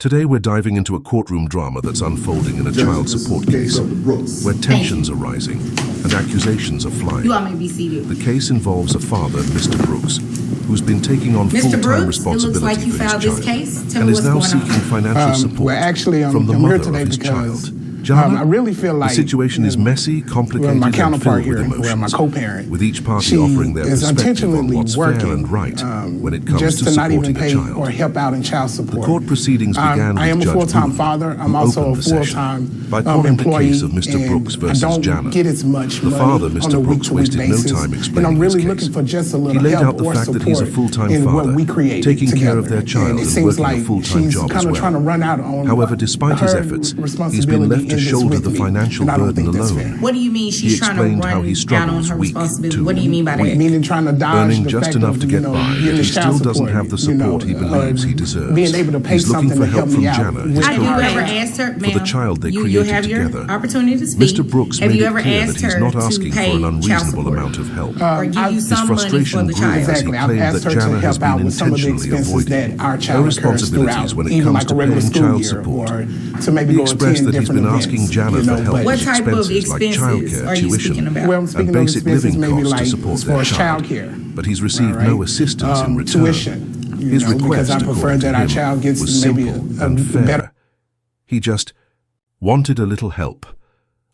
Today we're diving into a courtroom drama that's unfolding in a child support case, where tensions are rising and accusations are flying. You all may be seated. The case involves a father, Mr. Brooks, who's been taking on Mr. full-time Brooks, it looks responsibility like you for his filed child, this case. Tell and me is what's now going seeking on. financial support from the I'm mother here today of his because child. Jana, I really feel like the situation is messy, complicated, my and counterpart filled with here, emotions, my co-parent, with each party she offering their is perspective on intentionally what's fair working, and right when it comes just to to not supporting even a pay child. or help out in child support. The court proceedings began I am with a Judge full-time Boone, father. I'm who also a opened the session full-time by calling the employee. case of Mr. Brooks versus I don't Jana. get as much The money father, on Mr. a Brooks, week-to-week wasted no basis, time and explaining I'm really his looking case. for just a He little laid help out the or fact that he's a support full-time in what father, we created taking care together. of their child and it and seems working a like full-time she's job kind as of well. trying to run out on However, despite his her efforts, he's been responsibility left to in this shoulder with the me, financial and I don't burden think that's alone. fair. What do you mean He she's trying to explained how run he down on struggles her week responsibility? to What do you mean by that? Meaning trying to dodge earning the just fact enough of, to get by, getting yet he the still child doesn't support, have the support he believes he deserves. being able to pay He's looking something for to help help from me out. Jana, his Have you ever co-parent, asked her, for the ma'am, child they you created have your together. opportunity to speak. Mr. Brooks Have made you it ever clear asked that he's her not to asking for pay an child unreasonable support amount of help. or give you His some money for frustration the grew as child? he Exactly. I've claimed asked that her to Jana has help out been with some of the intentionally expenses avoiding that our her child incurs responsibilities throughout, when it even comes like to a regular paying school child year, support. or to maybe He go expressed attend that he's different been events, asking Jana you for know, help but What with type of expenses like expenses childcare, are you speaking tuition, about? well, I'm and speaking of basic expenses living maybe costs like to support as their far as child. childcare. But he's received All right. no assistance in return. Tuition, His request, because I prefer according to that our him, child gets was maybe simple a and fair. better. He just wanted a little help.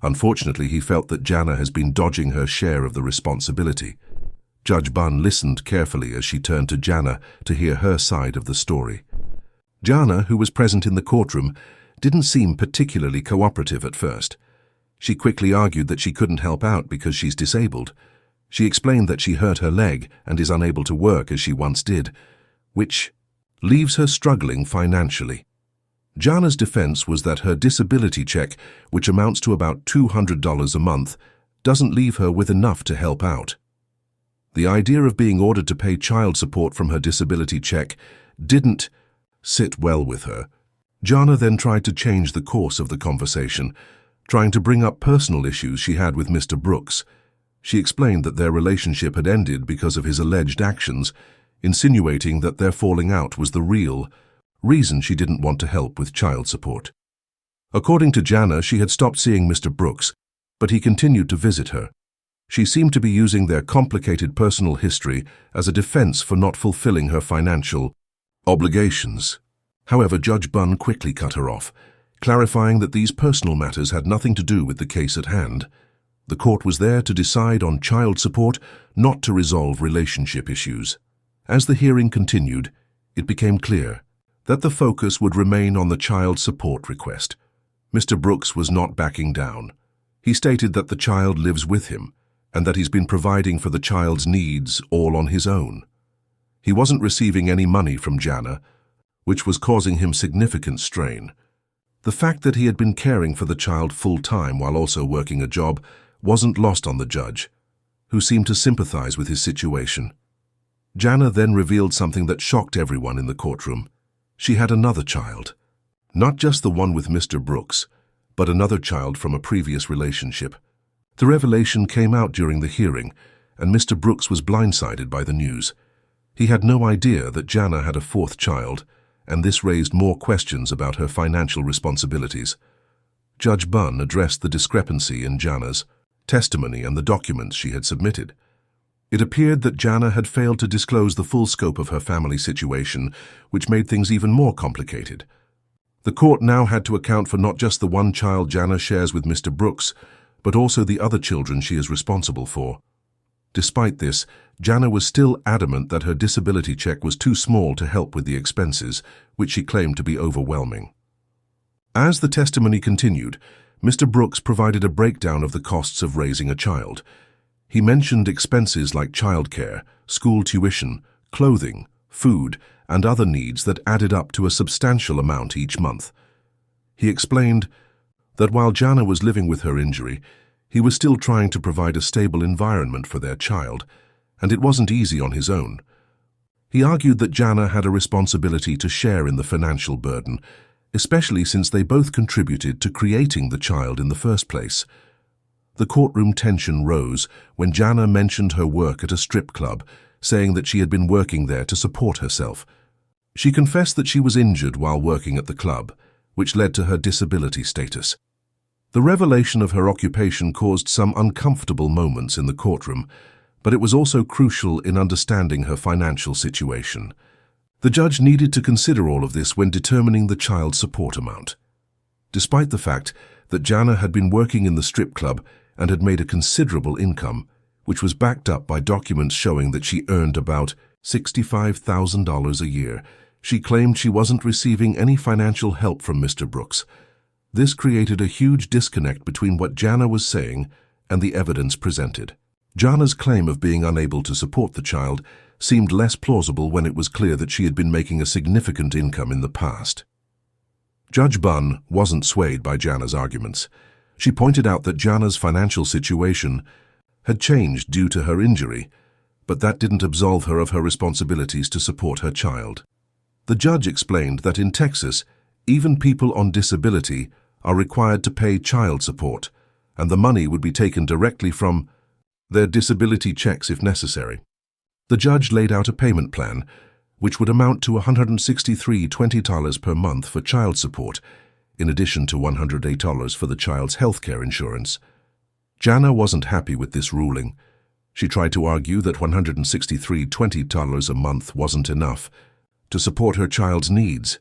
Unfortunately, he felt that Jana has been dodging her share of the responsibility. Judge Bunn listened carefully as she turned to Jana to hear her side of the story. Jana, who was present in the courtroom, didn't seem particularly cooperative at first. She quickly argued that she couldn't help out because she's disabled. She explained that she hurt her leg and is unable to work as she once did, which leaves her struggling financially. Jana's defense was that her disability check, which amounts to about $200 a month, doesn't leave her with enough to help out. The idea of being ordered to pay child support from her disability check didn't sit well with her. Jana then tried to change the course of the conversation, trying to bring up personal issues she had with Mr. Brooks. She explained that their relationship had ended because of his alleged actions, insinuating that their falling out was the real reason she didn't want to help with child support. According to Jana, she had stopped seeing Mr. Brooks, but he continued to visit her. She seemed to be using their complicated personal history as a defense for not fulfilling her financial obligations. However, Judge Bunn quickly cut her off, clarifying that these personal matters had nothing to do with the case at hand. The court was there to decide on child support, not to resolve relationship issues. As the hearing continued, it became clear that the focus would remain on the child support request. Mr. Brooks was not backing down. He stated that the child lives with him and that he's been providing for the child's needs all on his own. He wasn't receiving any money from Jana, which was causing him significant strain. The fact that he had been caring for the child full-time while also working a job wasn't lost on the judge, who seemed to sympathize with his situation. Jana then revealed something that shocked everyone in the courtroom. She had another child. Not just the one with Mr. Brooks, but another child from a previous relationship. The revelation came out during the hearing, and Mr. Brooks was blindsided by the news. He had no idea that Jana had a fourth child, and this raised more questions about her financial responsibilities. Judge Bunn addressed the discrepancy in Jana's testimony and the documents she had submitted. It appeared that Jana had failed to disclose the full scope of her family situation, which made things even more complicated. The court now had to account for not just the one child Jana shares with Mr. Brooks, but also the other children she is responsible for. Despite this, Jana was still adamant that her disability check was too small to help with the expenses, which she claimed to be overwhelming. As the testimony continued, Mr. Brooks provided a breakdown of the costs of raising a child. He mentioned expenses like childcare, school tuition, clothing, food, and other needs that added up to a substantial amount each month. He explained that while Jana was living with her injury, he was still trying to provide a stable environment for their child, and it wasn't easy on his own. He argued that Jana had a responsibility to share in the financial burden, especially since they both contributed to creating the child in the first place. The courtroom tension rose when Jana mentioned her work at a strip club, saying that she had been working there to support herself. She confessed that she was injured while working at the club, which led to her disability status. The revelation of her occupation caused some uncomfortable moments in the courtroom, but it was also crucial in understanding her financial situation. The judge needed to consider all of this when determining the child support amount. Despite the fact that Jana had been working in the strip club and had made a considerable income, which was backed up by documents showing that she earned about $65,000 a year, she claimed she wasn't receiving any financial help from Mr. Brooks. This created a huge disconnect between what Jana was saying and the evidence presented. Jana's claim of being unable to support the child seemed less plausible when it was clear that she had been making a significant income in the past. Judge Bunn wasn't swayed by Jana's arguments. She pointed out that Jana's financial situation had changed due to her injury, but that didn't absolve her of her responsibilities to support her child. The judge explained that in Texas, even people on disability are required to pay child support, and the money would be taken directly from their disability checks if necessary. The judge laid out a payment plan, which would amount to $163.20 per month for child support, in addition to $108 for the child's health care insurance. Jana wasn't happy with this ruling. She tried to argue that $163.20 a month wasn't enough to support her child's needs,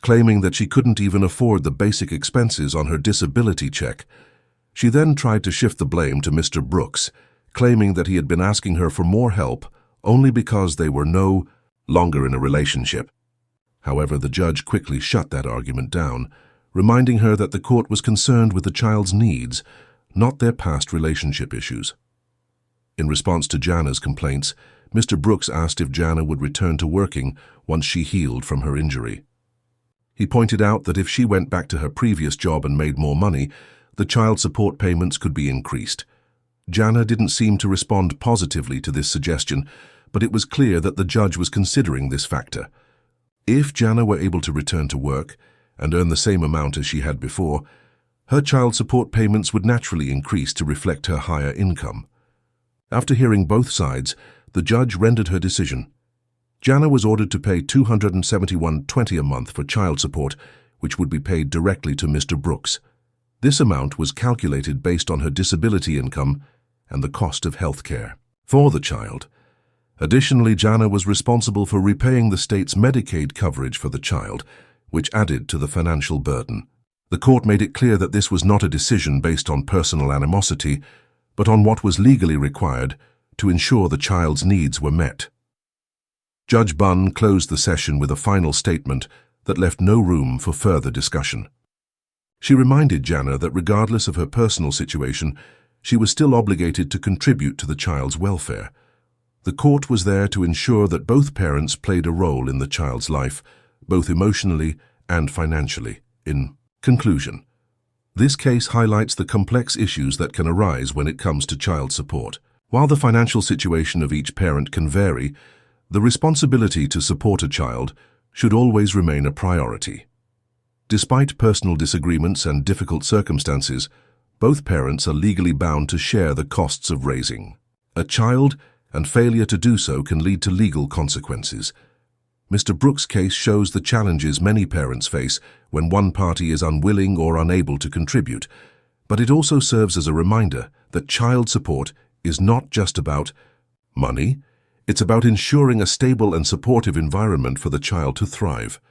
claiming that she couldn't even afford the basic expenses on her disability check. She then tried to shift the blame to Mr. Brooks, claiming that he had been asking her for more help only because they were no longer in a relationship. However, the judge quickly shut that argument down, reminding her that the court was concerned with the child's needs, not their past relationship issues. In response to Jana's complaints, Mr. Brooks asked if Jana would return to working once she healed from her injury. He pointed out that if she went back to her previous job and made more money, the child support payments could be increased. Jana didn't seem to respond positively to this suggestion, but it was clear that the judge was considering this factor. If Jana were able to return to work and earn the same amount as she had before, her child support payments would naturally increase to reflect her higher income. After hearing both sides, the judge rendered her decision. Jana was ordered to pay $271.20 a month for child support, which would be paid directly to Mr. Brooks. This amount was calculated based on her disability income and the cost of health care for the child. Additionally, Jana was responsible for repaying the state's Medicaid coverage for the child, which added to the financial burden. The court made it clear that this was not a decision based on personal animosity, but on what was legally required to ensure the child's needs were met. Judge Bunn closed the session with a final statement that left no room for further discussion. She reminded Jana that regardless of her personal situation, she was still obligated to contribute to the child's welfare. The court was there to ensure that both parents played a role in the child's life, both emotionally and financially. In conclusion, this case highlights the complex issues that can arise when it comes to child support. While the financial situation of each parent can vary, the responsibility to support a child should always remain a priority. Despite personal disagreements and difficult circumstances, both parents are legally bound to share the costs of raising a child, and failure to do so can lead to legal consequences. Mr. Brooks' case shows the challenges many parents face when one party is unwilling or unable to contribute, but it also serves as a reminder that child support is not just about money, it's about ensuring a stable and supportive environment for the child to thrive.